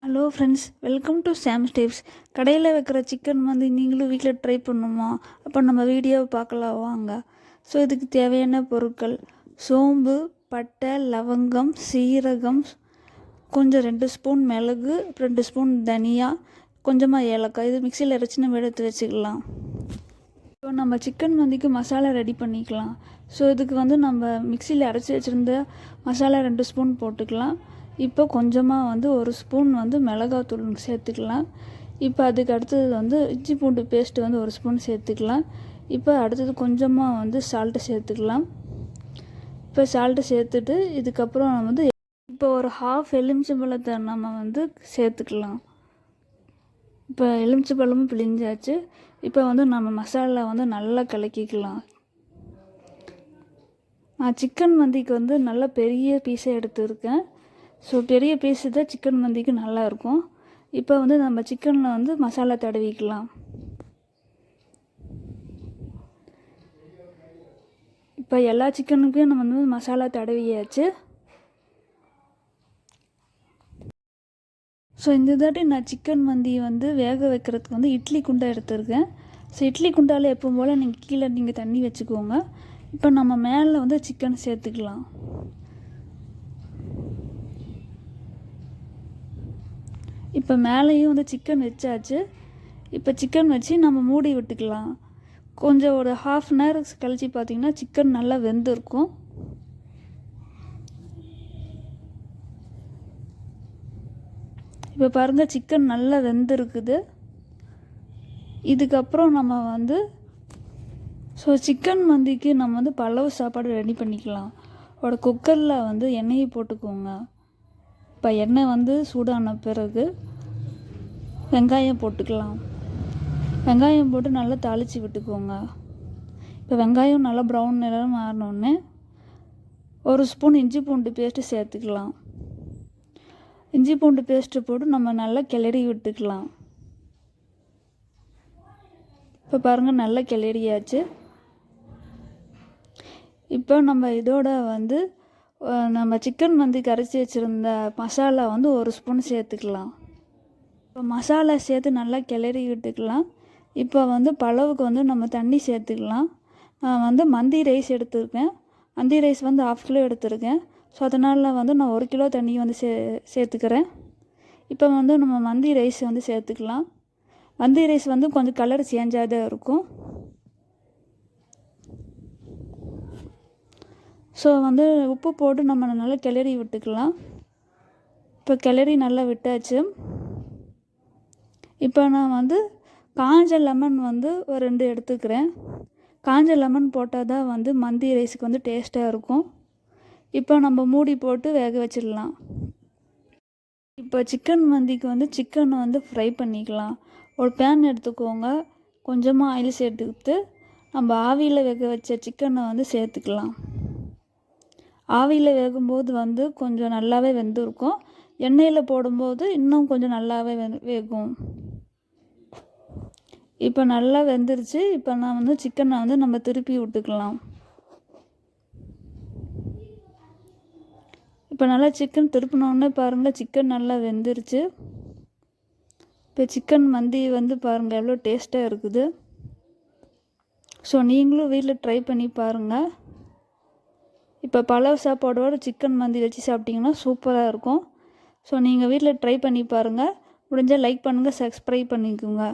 Hello friends, welcome to Sam's tips. கடையில் வைக்கிற chicken வந்து நீங்களும் வீட்டில் ட்ரை பண்ணணுமா? அப்போ நம்ம வீடியோவை பார்க்கலாம் வாங்க. ஸோ இதுக்கு தேவையான பொருட்கள்: சோம்பு, பட்டை, லவங்கம், சீரகம், கொஞ்சம் 2 ஸ்பூன் மிளகு, 2 ஸ்பூன் தனியா, கொஞ்சமாக ஏலக்காய். இது மிக்சியில் அரைச்சி நம்ம எடுத்து வச்சுக்கலாம். இப்போ நம்ம சிக்கன் மந்திக்கு மசாலா ரெடி பண்ணிக்கலாம். ஸோ இதுக்கு வந்து நம்ம மிக்சியில் அரைச்சி வச்சுருந்த மசாலா 2 ஸ்பூன் போட்டுக்கலாம். இப்போ கொஞ்சமாக வந்து 1 ஸ்பூன் வந்து மிளகாத்தூள் சேர்த்துக்கலாம். இப்போ அதுக்கு அடுத்தது வந்து இஞ்சி பூண்டு பேஸ்ட்டு வந்து 1 ஸ்பூன் சேர்த்துக்கலாம். இப்போ அடுத்தது கொஞ்சமாக வந்து சால்ட்டு சேர்த்துக்கலாம். இப்போ சால்ட்டு சேர்த்துட்டு இதுக்கப்புறம் நம்ம வந்து இப்போ ஒரு ஹாஃப் எலுமிச்சம்பழத்தை நம்ம வந்து சேர்த்துக்கலாம். இப்போ எலுமிச்சம்பழமும் பிழிஞ்சாச்சு. இப்போ வந்து நம்ம மசாலா வந்து நல்லா கலக்கிக்கலாம். நான் சிக்கன் மந்திக்கு வந்து நல்ல பெரிய பீஸை எடுத்துருக்கேன். ஸோ பெரிய பீஸு தான் சிக்கன் மந்திக்கு நல்லாயிருக்கும். இப்போ வந்து நம்ம சிக்கனில் வந்து மசாலா தடவிக்கலாம். இப்போ எல்லா சிக்கனுக்கும் நம்ம வந்து மசாலா தடவியாச்சு. ஸோ இந்த தாட்டி நான் சிக்கன் மந்தி வந்து வேக வைக்கிறதுக்கு வந்து இட்லி குண்டா எடுத்துருக்கேன். ஸோ இட்லி குண்டாவில் எப்பவும் போல் நீங்கள் கீழே தண்ணி வச்சுக்கோங்க. இப்போ நம்ம மேலே வந்து சிக்கன் சேர்த்துக்கலாம். இப்போ மேலேயும் வந்து சிக்கன் வச்சாச்சு. இப்போ சிக்கன் வச்சு நம்ம மூடி விட்டுக்கலாம். கொஞ்சம் ஒரு ½ அன் ஹவர் கழித்து பார்த்திங்கன்னா சிக்கன் நல்லா வெந்திருக்கும். இப்போ பாருங்கள், சிக்கன் நல்லா வெந்திருக்குது. இதுக்கப்புறம் நம்ம வந்து சிக்கன் மந்திக்கு நம்ம வந்து பலவு சாப்பாடு ரெடி பண்ணிக்கலாம். ஒரு குக்கரில் வந்து எண்ணெயை போட்டுக்கோங்க. இப்போ எண்ணெய் வந்து சூடான பிறகு வெங்காயம் போட்டுக்கலாம். வெங்காயம் போட்டு நல்லா தாளித்து விட்டுக்கோங்க. இப்போ வெங்காயம் நல்லா ப்ரௌன் நிறம் மாறினோடனே 1 ஸ்பூன் இஞ்சி பூண்டு பேஸ்ட்டு சேர்த்துக்கலாம். இஞ்சி பூண்டு பேஸ்ட்டு போட்டு நம்ம நல்லா கிளறி விட்டுக்கலாம். இப்போ பாருங்கள், நல்லா கிளறியாச்சு. இப்போ நம்ம இதோட வந்து நம்ம சிக்கன் வந்து கரைச்சி வச்சுருந்த மசாலா வந்து 1 ஸ்பூன் சேர்த்துக்கலாம். இப்போ மசாலா சேர்த்து நல்லா கிளறி விட்டுக்கலாம். இப்போ வந்து பலவுக்கு வந்து நம்ம தண்ணி சேர்த்துக்கலாம். நான் வந்து மந்தி ரைஸ் எடுத்துருக்கேன். மந்தி ரைஸ் வந்து ½ கிலோ எடுத்துருக்கேன். ஸோ அதனால் வந்து நான் 1 கிலோ தண்ணி வந்து சேர்த்துக்கிறேன். இப்போ வந்து நம்ம மந்தி ரைஸ் வந்து சேர்த்துக்கலாம். மந்தி ரைஸ் வந்து கொஞ்சம் கலர் சேஞ்சாக தான் இருக்கும். ஸோ வந்து உப்பு போட்டு நம்ம நல்லா கிளறி விட்டுக்கலாம். இப்போ கிளறி நல்லா விட்டாச்சு. இப்போ நான் வந்து காஞ்ச லெமன் வந்து ஒரு 2 எடுத்துக்கிறேன். காஞ்ச லெமன் போட்டால் தான் வந்து மந்தி ரைஸுக்கு வந்து டேஸ்ட்டாக இருக்கும். இப்போ நம்ம மூடி போட்டு வேக வச்சிடலாம். இப்போ சிக்கன் மந்திக்கு வந்து சிக்கனை வந்து ஃப்ரை பண்ணிக்கலாம். ஒரு பேன் எடுத்துக்கோங்க. கொஞ்சமாக ஆயில் சேர்த்துக்கிட்டு நம்ம ஆவியில் வேக வச்ச சிக்கனை வந்து சேர்த்துக்கலாம். ஆவியில் வேகும்போது வந்து கொஞ்சம் நல்லாவே வெந்திருக்கும். எண்ணெயில் போடும்போது இன்னும் கொஞ்சம் நல்லாவே வேகும். இப்போ நல்லா வெந்துருச்சு. இப்போ நான் வந்து சிக்கனை வந்து நம்ம திருப்பி விட்டுக்கலாம். இப்போ நல்லா சிக்கன் திருப்பினோடனே பாருங்கள், சிக்கன் நல்லா வெந்துருச்சு. இப்போ சிக்கன் மந்தி வந்து பாருங்கள் எவ்வளோ டேஸ்ட்டாக இருக்குது. ஸோ நீங்களும் வீட்டில் ட்ரை பண்ணி பாருங்கள். இப்போ பலவ் சாப்பாடோடு சிக்கன் மந்தி வச்சு சாப்பிட்டிங்கன்னா சூப்பராக இருக்கும். ஸோ நீங்கள் வீட்டில் ட்ரை பண்ணி பாருங்கள். முடிஞ்சால் லைக் பண்ணுங்கள், சப்ஸ்கிரைப் பண்ணிக்கோங்க.